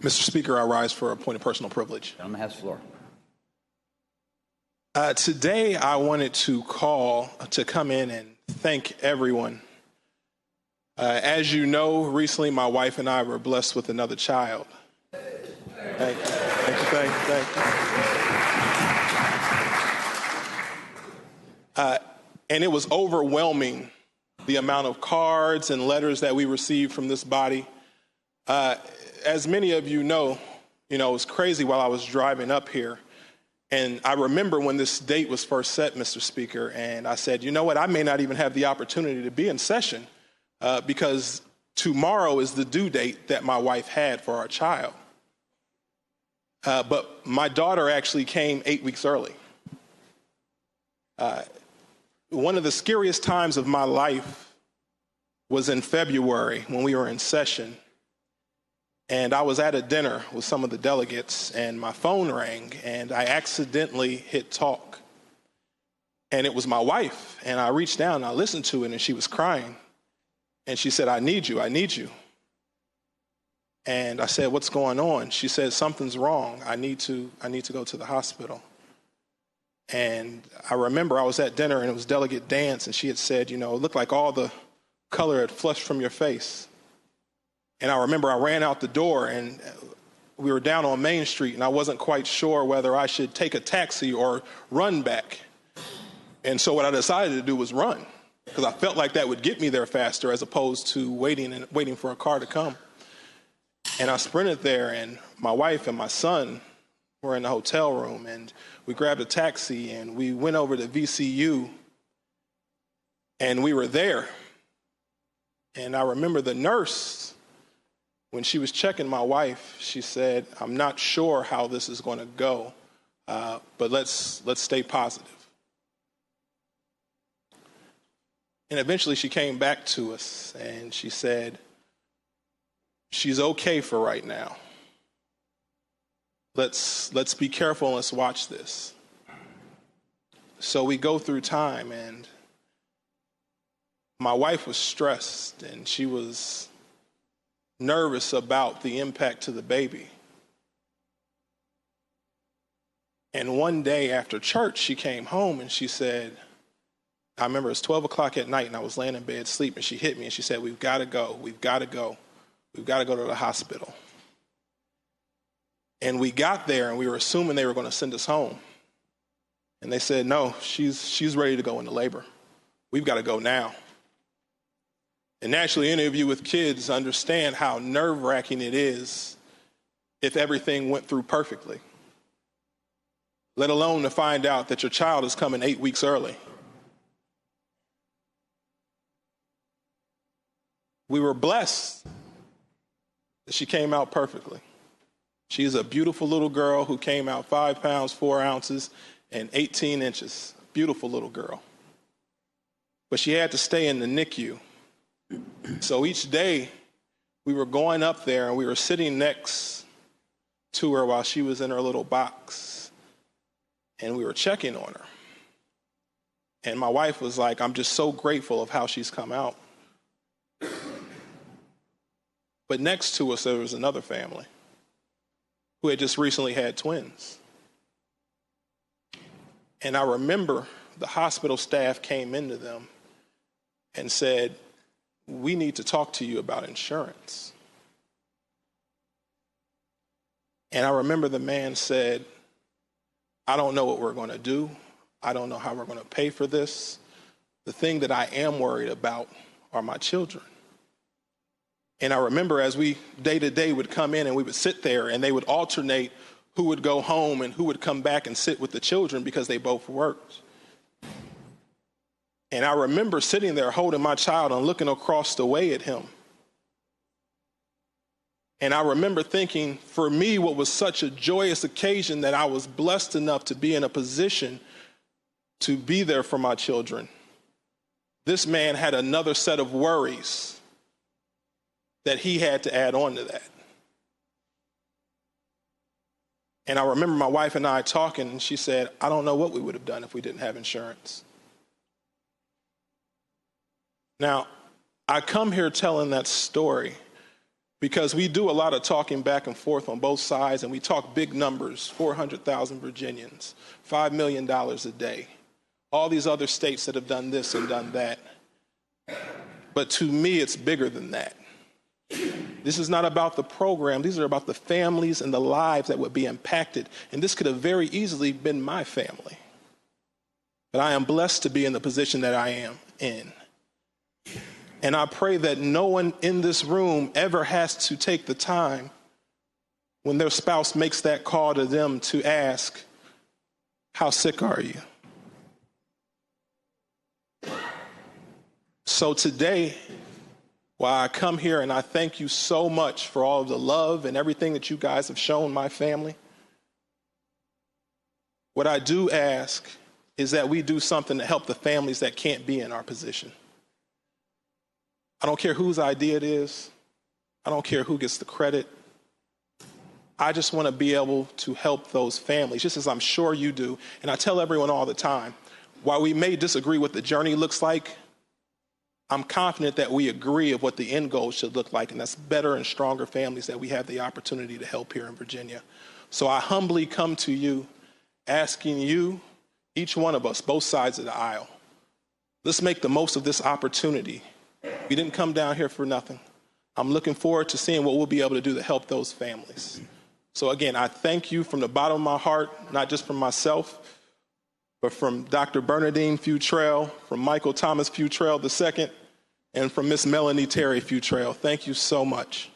Mr. Speaker, I rise for a point of personal privilege. The gentleman has the floor. Today, I wanted to call to come in and thank everyone. As you know, recently my wife and I were blessed with another child. Thank you. And it was overwhelming, the amount of cards and letters that we received from this body. As many of you know, it was crazy while I was driving up here. And I remember when this date was first set, Mr. Speaker, and I said, you know what, I may not even have the opportunity to be in session because tomorrow is the due date that my wife had for our child. But my daughter actually came 8 weeks early. One of the scariest times of my life was in February when we were in session. And I was at a dinner with some of the delegates, and my phone rang, and I accidentally hit talk. And it was my wife, and I reached down, and I listened to it, and she was crying. And she said, I need you. And I said, what's going on? She said, something's wrong. I need to go to the hospital. And I remember I was at dinner, and it was Delegate Dance, and she had said, it looked like all the color had flushed from your face. And I remember I ran out the door, and we were down on Main Street, and I wasn't quite sure whether I should take a taxi or run back. And so what I decided to do was run, because I felt like that would get me there faster as opposed to waiting for a car to come. And I sprinted there, and my wife and my son were in the hotel room, and we grabbed a taxi, and we went over to VCU, and we were there. And I remember the nurse, when she was checking my wife, she said, I'm not sure how this is going to go, but let's stay positive. And eventually she came back to us and she said, she's okay for right now. Let's be careful and let's watch this. So we go through time, and my wife was stressed and she was nervous about the impact to the baby. And one day after church, she came home and she said, I remember it was 12 o'clock at night and I was laying in bed asleep, and she hit me and she said, we've got to go to the hospital. And we got there and we were assuming they were going to send us home. And they said, no, she's ready to go into labor. We've got to go now. And naturally, any of you with kids understand how nerve-wracking it is if everything went through perfectly, let alone to find out that your child is coming 8 weeks early. We were blessed that she came out perfectly. She's a beautiful little girl who came out 5 pounds, 4 ounces, and 18 inches. Beautiful little girl. But she had to stay in the NICU. So each day we were going up there and we were sitting next to her while she was in her little box, and we were checking on her. And my wife was like, I'm just so grateful of how she's come out. But next to us, there was another family who had just recently had twins. And I remember the hospital staff came into them and said, we need to talk to you about insurance. And I remember the man said, I don't know what we're going to do. I don't know how we're going to pay for this. The thing that I am worried about are my children. And I remember as we day to day would come in and we would sit there and they would alternate who would go home and who would come back and sit with the children because they both worked. And I remember sitting there holding my child and looking across the way at him. And I remember thinking, for me, what was such a joyous occasion that I was blessed enough to be in a position to be there for my children. This man had another set of worries that he had to add on to that. And I remember my wife and I talking, and she said, I don't know what we would have done if we didn't have insurance. Now, I come here telling that story because we do a lot of talking back and forth on both sides, and we talk big numbers, 400,000 Virginians, $5 million a day, all these other states that have done this and done that. But to me, it's bigger than that. This is not about the program. These are about the families and the lives that would be impacted. And this could have very easily been my family. But I am blessed to be in the position that I am in. And I pray that no one in this room ever has to take the time when their spouse makes that call to them to ask, how sick are you? So today, while I come here and I thank you so much for all of the love and everything that you guys have shown my family, what I do ask is that we do something to help the families that can't be in our position. I don't care whose idea it is. I don't care who gets the credit. I just want to be able to help those families, just as I'm sure you do. And I tell everyone all the time, while we may disagree what the journey looks like, I'm confident that we agree of what the end goal should look like, and that's better and stronger families that we have the opportunity to help here in Virginia. So I humbly come to you, asking you, each one of us, both sides of the aisle, let's make the most of this opportunity. We didn't come down here for nothing. I'm looking forward to seeing what we'll be able to do to help those families. So again, I thank you from the bottom of my heart, not just from myself, but from Dr. Bernadine Futrell, from Michael Thomas Futrell II, and from Miss Melanie Terry Futrell. Thank you so much.